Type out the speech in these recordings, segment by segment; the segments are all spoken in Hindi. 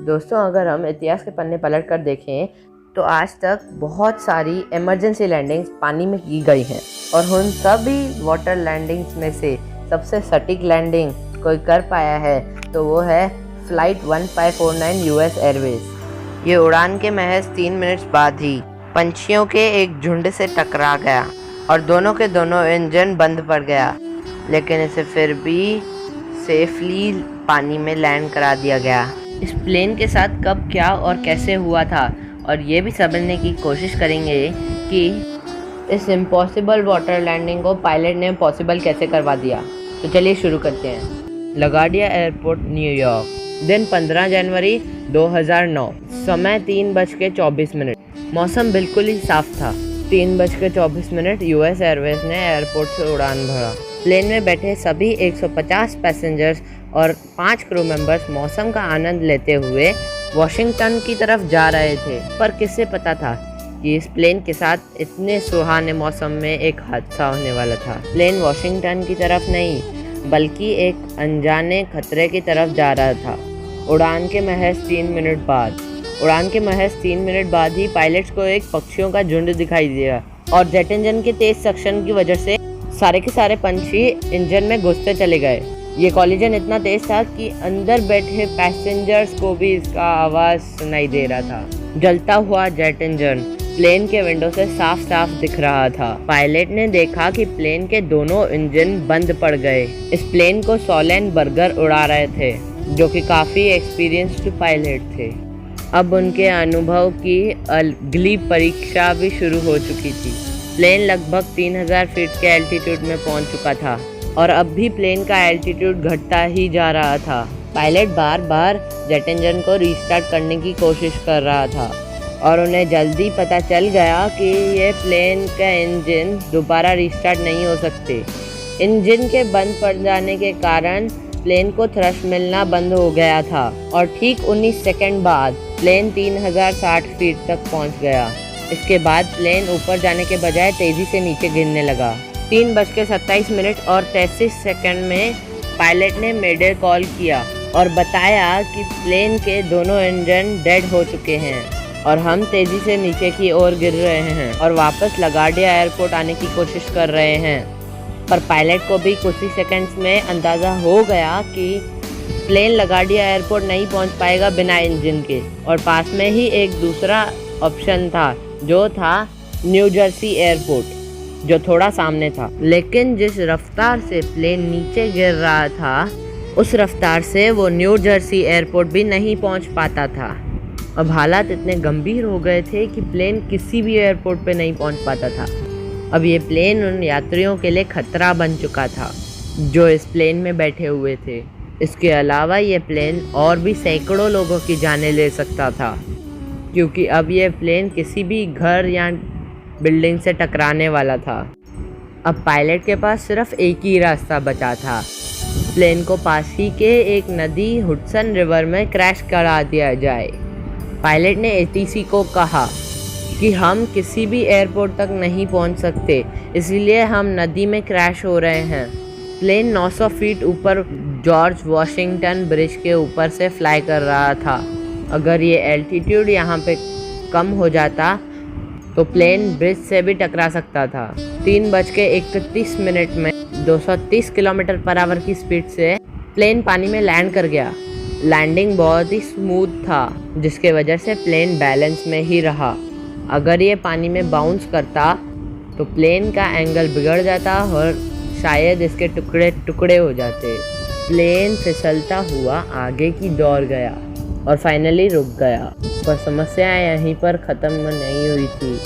दोस्तों, अगर हम इतिहास के पन्ने पलट कर देखें तो आज तक बहुत सारी इमरजेंसी लैंडिंग्स पानी में की गई हैं और उन सभी वाटर लैंडिंग्स में से सबसे सटीक लैंडिंग कोई कर पाया है तो वो है फ्लाइट 1549 यूएस एयरवेज। ये उड़ान के महज 3 मिनट्स बाद ही पंछियों के एक झुंड से टकरा गया और दोनों के दोनों इंजन बंद पड़ गया, लेकिन इसे फिर भी सेफली पानी में लैंड करा दिया गया। इस प्लेन के साथ कब, क्या और कैसे हुआ था और ये भी समझने की कोशिश करेंगे कि इस इम्पॉसिबल वाटर लैंडिंग को पायलट ने पॉसिबल कैसे करवा दिया। तो चलिए शुरू करते हैं। लगार्डिया एयरपोर्ट, न्यूयॉर्क। दिन 15 जनवरी 2009। समय 3:24। मौसम बिल्कुल ही साफ था। 3:24 यूएस एयरवेज ने एयरपोर्ट से उड़ान भरा। प्लेन में बैठे सभी 150 पैसेंजर्स और 5 क्रू मेंबर्स मौसम का आनंद लेते हुए वॉशिंगटन की तरफ जा रहे थे। पर किसे पता था कि इस प्लेन के साथ इतने सुहाने मौसम में एक हादसा होने वाला था। प्लेन वॉशिंगटन की तरफ नहीं बल्कि एक अनजाने खतरे की तरफ जा रहा था। उड़ान के महज 3 मिनट बाद ही पायलट्स को एक पक्षियों का झुंड दिखाई दिया और जेट इंजन के तेज सक्शन की वजह से सारे के सारे पंछी इंजन में घुसते चले गए। ये कॉलिजन इतना तेज था कि अंदर बैठे पैसेंजर्स को भी इसका आवाज़ सुनाई दे रहा था। जलता हुआ जेट इंजन प्लेन के विंडो से साफ साफ दिख रहा था। पायलट ने देखा कि प्लेन के दोनों इंजन बंद पड़ गए। इस प्लेन को सोलेन बर्गर उड़ा रहे थे, जो कि काफ़ी एक्सपीरियंस्ड पायलट थे। अब उनके अनुभव की अगली परीक्षा भी शुरू हो चुकी थी। प्लेन लगभग 3000 फीट के एल्टीट्यूड में पहुंच चुका था और अब भी प्लेन का एल्टीट्यूड घटता ही जा रहा था। पायलट बार बार जेट इंजन को रीस्टार्ट करने की कोशिश कर रहा था और उन्हें जल्दी पता चल गया कि ये प्लेन का इंजन दोबारा रीस्टार्ट नहीं हो सकते। इंजन के बंद पड़ जाने के कारण प्लेन को थ्रस्ट मिलना बंद हो गया था और ठीक 19 सेकंड बाद प्लेन 3060 फीट तक पहुंच गया। इसके बाद प्लेन ऊपर जाने के बजाय तेज़ी से नीचे गिरने लगा। 3:27 और 33 में पायलट ने मेडे कॉल किया और बताया कि प्लेन के दोनों इंजन डेड हो चुके हैं और हम तेज़ी से नीचे की ओर गिर रहे हैं और वापस लगार्डिया एयरपोर्ट आने की कोशिश कर रहे हैं। पर पायलट को भी कुछ ही सेकंड्स में अंदाज़ा हो गया कि प्लेन लगार्डिया एयरपोर्ट नहीं पहुंच पाएगा बिना इंजन के और पास में ही एक दूसरा ऑप्शन था जो था न्यू जर्सी एयरपोर्ट, जो थोड़ा सामने था। लेकिन जिस रफ्तार से प्लेन नीचे गिर रहा था उस रफ्तार से वो न्यू जर्सी एयरपोर्ट भी नहीं पहुंच पाता था। अब हालात इतने गंभीर हो गए थे कि प्लेन किसी भी एयरपोर्ट पे नहीं पहुंच पाता था। अब ये प्लेन उन यात्रियों के लिए खतरा बन चुका था जो इस प्लेन में बैठे हुए थे। इसके अलावा ये प्लेन और भी सैकड़ों लोगों की जानें ले सकता था, क्योंकि अब ये प्लेन किसी भी घर या बिल्डिंग से टकराने वाला था। अब पायलट के पास सिर्फ एक ही रास्ता बचा था, प्लेन को पास ही के एक नदी हुडसन रिवर में क्रैश करा दिया जाए। पायलट ने एटीसी को कहा कि हम किसी भी एयरपोर्ट तक नहीं पहुंच सकते, इसीलिए हम नदी में क्रैश हो रहे हैं। प्लेन 900 फीट ऊपर जॉर्ज वॉशिंगटन ब्रिज के ऊपर से फ्लाई कर रहा था। अगर ये एल्टीट्यूड यहाँ पे कम हो जाता तो प्लेन ब्रिज से भी टकरा सकता था। 3:31 में 230 किलोमीटर पर आवर की स्पीड से प्लेन पानी में लैंड कर गया। लैंडिंग बहुत ही स्मूथ था, जिसके वजह से प्लेन बैलेंस में ही रहा। अगर ये पानी में बाउंस करता तो प्लेन का एंगल बिगड़ जाता और शायद इसके टुकड़े टुकड़े हो जाते। प्लेन फिसलता हुआ आगे की दौड़ गया और फाइनली रुक गया। पर समस्या यहीं पर ख़त्म नहीं हुई थी।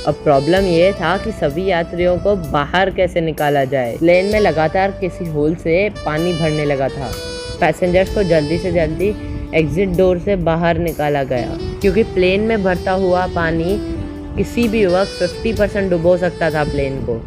अब प्रॉब्लम ये था कि सभी यात्रियों को बाहर कैसे निकाला जाए। प्लेन में लगातार किसी होल से पानी भरने लगा था। पैसेंजर्स को जल्दी से जल्दी एग्जिट डोर से बाहर निकाला गया, क्योंकि प्लेन में भरता हुआ पानी किसी भी वक्त 50% डुबो सकता था प्लेन को।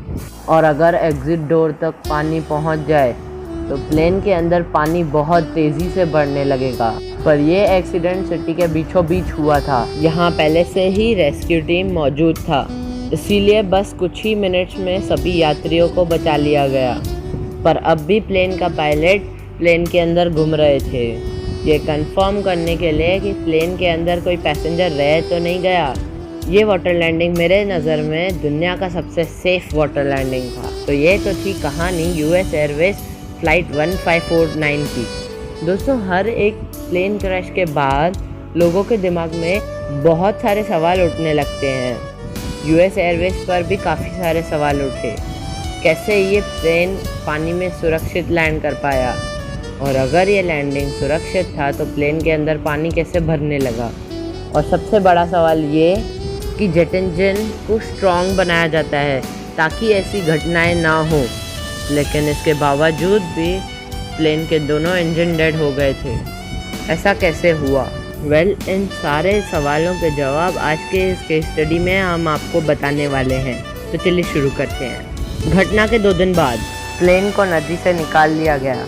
और अगर एग्जिट डोर तक पानी पहुंच जाए तो प्लेन के अंदर पानी बहुत तेज़ी से बढ़ने लगेगा। पर यह एक्सीडेंट सिटी के बीचों बीच हुआ था। यहाँ पहले से ही रेस्क्यू टीम मौजूद था, इसीलिए बस कुछ ही मिनट्स में सभी यात्रियों को बचा लिया गया। पर अब भी प्लेन का पायलट प्लेन के अंदर घूम रहे थे। ये कंफर्म करने के लिए कि प्लेन के अंदर कोई पैसेंजर रह तो नहीं गया। ये वाटर लैंडिंग मेरे नज़र में दुनिया का सबसे सेफ वाटर लैंडिंग था। तो ये तो थी कहानी यूएस एयरवेज फ़्लाइट 1549 की। दोस्तों, हर एक प्लेन क्रैश के बाद लोगों के दिमाग में बहुत सारे सवाल उठने लगते हैं। यूएस एयरवेज पर भी काफ़ी सारे सवाल उठे। कैसे ये प्लेन पानी में सुरक्षित लैंड कर पाया, और अगर ये लैंडिंग सुरक्षित था तो प्लेन के अंदर पानी कैसे भरने लगा। और सबसे बड़ा सवाल ये कि जेट इंजन को स्ट्रॉन्ग बनाया जाता है ताकि ऐसी घटनाएं ना हो, लेकिन इसके बावजूद भी प्लेन के दोनों इंजन डेड हो गए थे। ऐसा कैसे हुआ? इन सारे सवालों के जवाब आज के इस केस स्टडी में हम आपको बताने वाले हैं। तो चलिए शुरू करते हैं। घटना के 2 दिन बाद प्लेन को नदी से निकाल लिया गया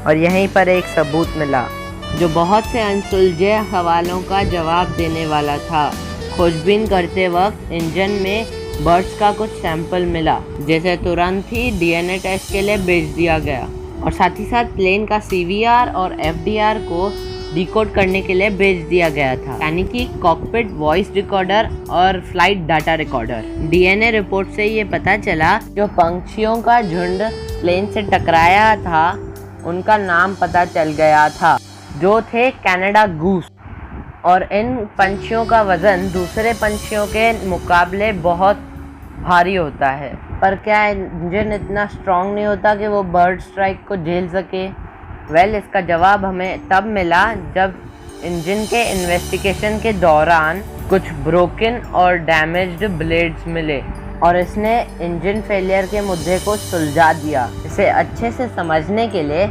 और यहीं पर एक सबूत मिला जो बहुत से अनसुलझे सवालों का जवाब देने वाला था। खोजबीन करते वक्त इंजन में बर्ड्स का कुछ सैंपल मिला, जैसे तुरंत ही डीएनए टेस्ट के लिए भेज दिया गया और साथ ही साथ प्लेन का सीवीआर और एफडीआर को डिकोड करने के लिए भेज दिया गया था, यानी कि कॉकपिट वॉइस रिकॉर्डर और flight data recorder. DNA report से ये पता चला जो पंछियों का झुंड प्लेन से टकराया था उनका नाम पता चल गया था, जो थे कनाडा गूस। और इन पंछियों का वज़न दूसरे पंछियों के मुकाबले बहुत भारी होता है। पर क्या इंजन इतना स्ट्रॉन्ग नहीं होता कि वो बर्ड स्ट्राइक को झेल सके? इसका जवाब हमें तब मिला जब इंजन के इन्वेस्टिगेशन के दौरान कुछ ब्रोकन और डैमेज्ड ब्लेड्स मिले और इसने इंजन फेलियर के मुद्दे को सुलझा दिया। इसे अच्छे से समझने के लिए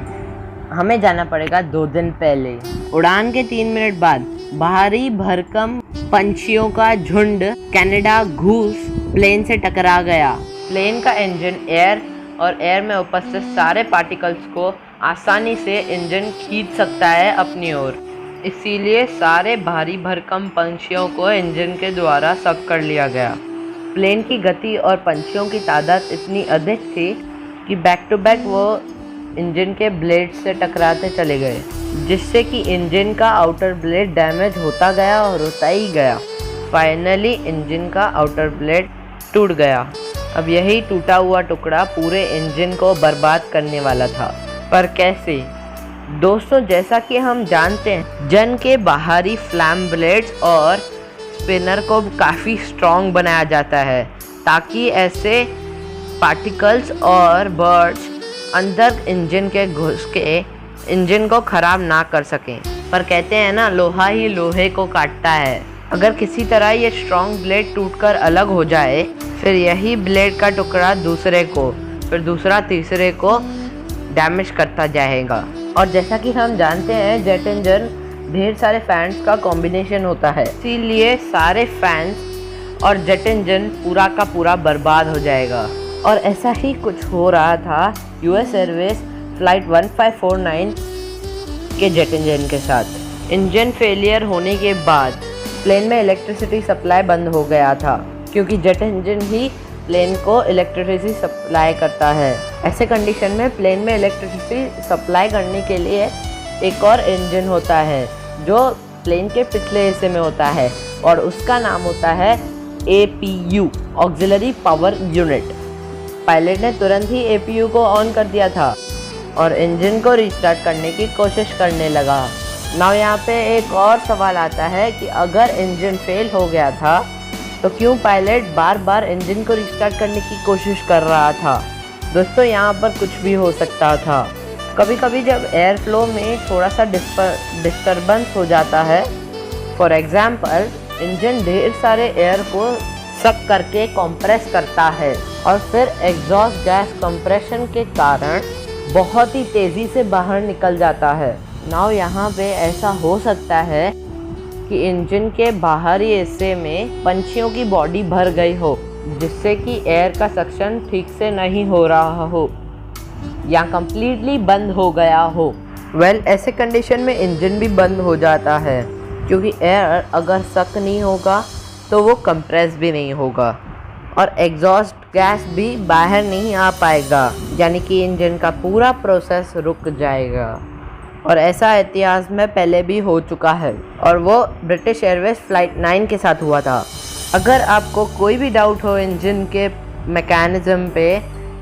हमें जाना पड़ेगा 2 दिन पहले। उड़ान के 3 मिनट बाद भारी भरकम पंछियों का झुंड कनाडा गूस प्लेन से टकरा गया। प्लेन का इंजन एयर और एयर में उपस्थित सारे पार्टिकल्स को आसानी से इंजन खींच सकता है अपनी ओर, इसीलिए सारे भारी भरकम पंछियों को इंजन के द्वारा सक कर लिया गया। प्लेन की गति और पंछियों की तादाद इतनी अधिक थी कि बैक टू बैक वो इंजन के ब्लेड से टकराते चले गए, जिससे कि इंजन का आउटर ब्लेड डैमेज होता गया और होता ही गया। फाइनली इंजन का आउटर ब्लेड टूट गया। अब यही टूटा हुआ टुकड़ा पूरे इंजन को बर्बाद करने वाला था। पर कैसे? दोस्तों, जैसा कि हम जानते हैं, इंजन के बाहरी फ्लैम ब्लेड्स और स्पिनर को काफ़ी स्ट्रॉन्ग बनाया जाता है ताकि ऐसे पार्टिकल्स और बर्ड्स अंदर इंजन के घुस के इंजन को ख़राब ना कर सकें। पर कहते हैं ना, लोहा ही लोहे को काटता है। अगर किसी तरह ये स्ट्रॉन्ग ब्लेड टूटकर अलग हो जाए, फिर यही ब्लेड का टुकड़ा दूसरे को, फिर दूसरा तीसरे को डैमेज करता जाएगा। और जैसा कि हम जानते हैं, जेट इंजन ढेर सारे फैंस का कॉम्बिनेशन होता है, इसीलिए सारे फैंस और जेट इंजन पूरा का पूरा बर्बाद हो जाएगा। और ऐसा ही कुछ हो रहा था यूएस एयरवेज फ़्लाइट 1549 के जेट इंजन के साथ। इंजन फेलियर होने के बाद प्लेन में इलेक्ट्रिसिटी सप्लाई बंद हो गया था, क्योंकि जेट इंजन ही प्लेन को इलेक्ट्रिसिटी सप्लाई करता है। ऐसे कंडीशन में प्लेन में इलेक्ट्रिसिटी सप्लाई करने के लिए एक और इंजन होता है जो प्लेन के पिछले हिस्से में होता है और उसका नाम होता है APU, auxiliary power unit. Pilot ने तुरंत ही APU को ऑन कर दिया था और इंजन को रिस्टार्ट करने की कोशिश करने लगा। नाउ यहाँ पे एक और सवाल आता है कि अगर इंजन फेल हो गया था तो क्यों पायलट बार बार इंजन को रिस्टार्ट करने की कोशिश कर रहा था? दोस्तों, यहाँ पर कुछ भी हो सकता था। कभी कभी जब एयर फ्लो में थोड़ा सा डिस्टर्बेंस हो जाता है, फॉर एग्जाम्पल इंजन ढेर सारे एयर को सक करके कंप्रेस करता है और फिर एग्जॉस्ट गैस कंप्रेशन के कारण बहुत ही तेज़ी से बाहर निकल जाता है। नाउ यहाँ पे ऐसा हो सकता है कि इंजन के बाहरी हिस्से में पंछियों की बॉडी भर गई हो, जिससे कि एयर का सक्शन ठीक से नहीं हो रहा हो या कम्प्लीटली बंद हो गया हो। ऐसे कंडीशन में इंजन भी बंद हो जाता है, क्योंकि एयर अगर सक नहीं होगा तो वो कंप्रेस भी नहीं होगा और एग्जॉस्ट गैस भी बाहर नहीं आ पाएगा, यानी कि इंजन का पूरा प्रोसेस रुक जाएगा। और ऐसा इतिहास में पहले भी हो चुका है और वो ब्रिटिश एयरवेज फ्लाइट 9 के साथ हुआ था। अगर आपको कोई भी डाउट हो इंजन के मैकेनिज़्म पे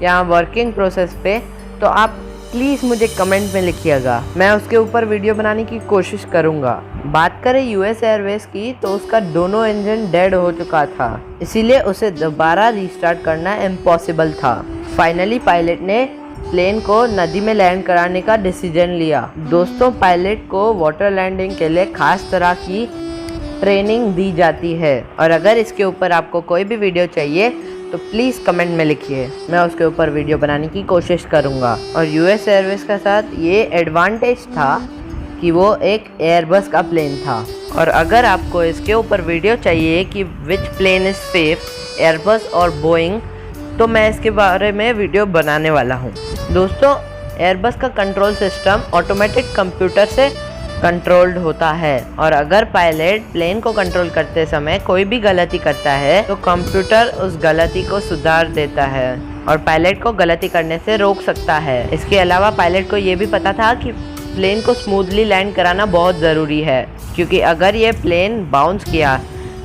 या वर्किंग प्रोसेस पे तो आप प्लीज़ मुझे कमेंट में लिखिएगा, मैं उसके ऊपर वीडियो बनाने की कोशिश करूँगा। बात करें यूएस एयरवेज की तो उसका दोनों इंजन डेड हो चुका था, इसीलिए उसे दोबारा रीस्टार्ट करना इम्पॉसिबल था। फाइनली पायलट ने प्लेन को नदी में लैंड कराने का डिसीजन लिया। दोस्तों, पायलट को वाटर लैंडिंग के लिए खास तरह की ट्रेनिंग दी जाती है और अगर इसके ऊपर आपको कोई भी वीडियो चाहिए तो प्लीज़ कमेंट में लिखिए, मैं उसके ऊपर वीडियो बनाने की कोशिश करूँगा। और यूएस एयरवेज के साथ ये एडवांटेज था कि वो एक एयरबस का प्लेन था। और अगर आपको इसके ऊपर वीडियो चाहिए कि विच प्लेन इज़ सेफ, एयरबस और बोइंग, तो मैं इसके बारे में वीडियो बनाने वाला हूँ। दोस्तों, एयरबस का कंट्रोल सिस्टम ऑटोमेटिक कंप्यूटर से कंट्रोल्ड होता है और अगर पायलट प्लेन को कंट्रोल करते समय कोई भी गलती करता है तो कंप्यूटर उस गलती को सुधार देता है और पायलट को गलती करने से रोक सकता है। इसके अलावा पायलट को ये भी पता था कि प्लेन को स्मूथली लैंड कराना बहुत ज़रूरी है, क्योंकि अगर ये प्लेन बाउंस किया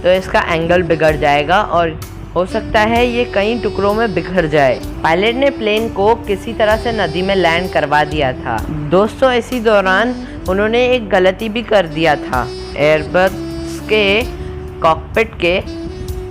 तो इसका एंगल बिगड़ जाएगा और हो सकता है ये कई टुकड़ों में बिखर जाए। पायलट ने प्लेन को किसी तरह से नदी में लैंड करवा दिया था। दोस्तों, इसी दौरान उन्होंने एक गलती भी कर दिया था। एयरबस के कॉकपिट के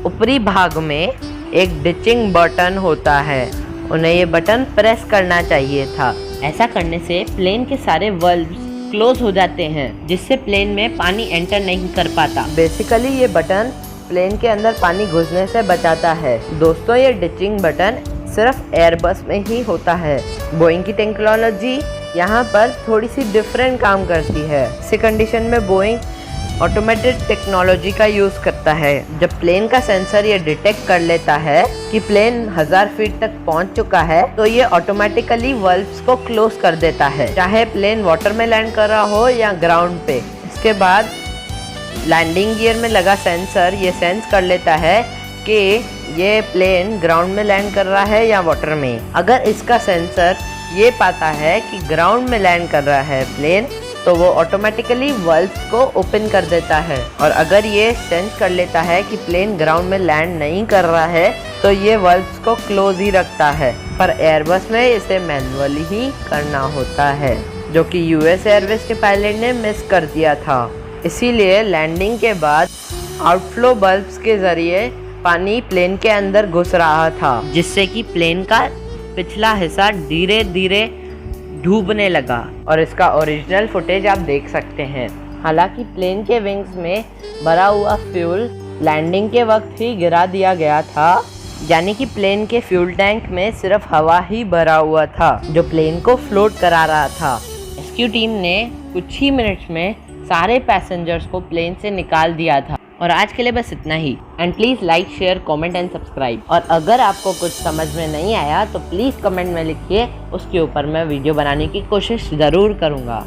ऊपरी भाग में एक डिचिंग बटन होता है, उन्हें ये बटन प्रेस करना चाहिए था। ऐसा करने से प्लेन के सारे वाल्व्स क्लोज हो जाते हैं, जिससे प्लेन में पानी एंटर नहीं कर पाता। बेसिकली ये बटन प्लेन के अंदर पानी घुसने से बचाता है। दोस्तों, ये डिचिंग बटन सिर्फ एयरबस में ही होता है। बोइंग की टेक्नोलॉजी यहाँ पर थोड़ी सी डिफरेंट काम करती है। इसी कंडीशन में बोइंग ऑटोमेटेड टेक्नोलॉजी का यूज़ करता है। जब प्लेन का सेंसर ये डिटेक्ट कर लेता है कि प्लेन 1000 फीट तक पहुँच चुका है तो ये ऑटोमेटिकली वाल्व्स को क्लोज कर देता है, चाहे प्लेन वाटर में लैंड कर रहा हो या ग्राउंड पे। इसके बाद लैंडिंग गियर में लगा सेंसर ये सेंस कर लेता है कि ये प्लेन ग्राउंड में लैंड कर रहा है या वाटर में। अगर इसका सेंसर ये पाता है कि ग्राउंड में लैंड कर रहा है प्लेन, तो वो ऑटोमेटिकली वाल्व्स को ओपन कर देता है। और अगर ये सेंस कर लेता है कि प्लेन ग्राउंड में लैंड नहीं कर रहा है तो ये वाल्व्स को क्लोज ही रखता है। पर एयरबस में इसे मैनुअली ही करना होता है, जो कि यूएस एयरवेज के पायलट ने मिस कर दिया था। इसीलिए लैंडिंग के बाद आउटफ्लो बल्ब्स के ज़रिए पानी प्लेन के अंदर घुस रहा था, जिससे कि प्लेन का पिछला हिस्सा धीरे धीरे डूबने लगा। और इसका ओरिजिनल फुटेज आप देख सकते हैं। हालांकि प्लेन के विंग्स में भरा हुआ फ्यूल लैंडिंग के वक्त ही गिरा दिया गया था, यानी कि प्लेन के फ्यूल टैंक में सिर्फ हवा ही भरा हुआ था जो प्लेन को फ्लोट करा रहा था। रेस्क्यू टीम ने कुछ ही मिनट्स में सारे पैसेंजर्स को प्लेन से निकाल दिया था। और आज के लिए बस इतना ही। And please like, share, comment and subscribe. और अगर आपको कुछ समझ में नहीं आया तो प्लीज़ कमेंट में लिखिए, उसके ऊपर मैं वीडियो बनाने की कोशिश ज़रूर करूँगा।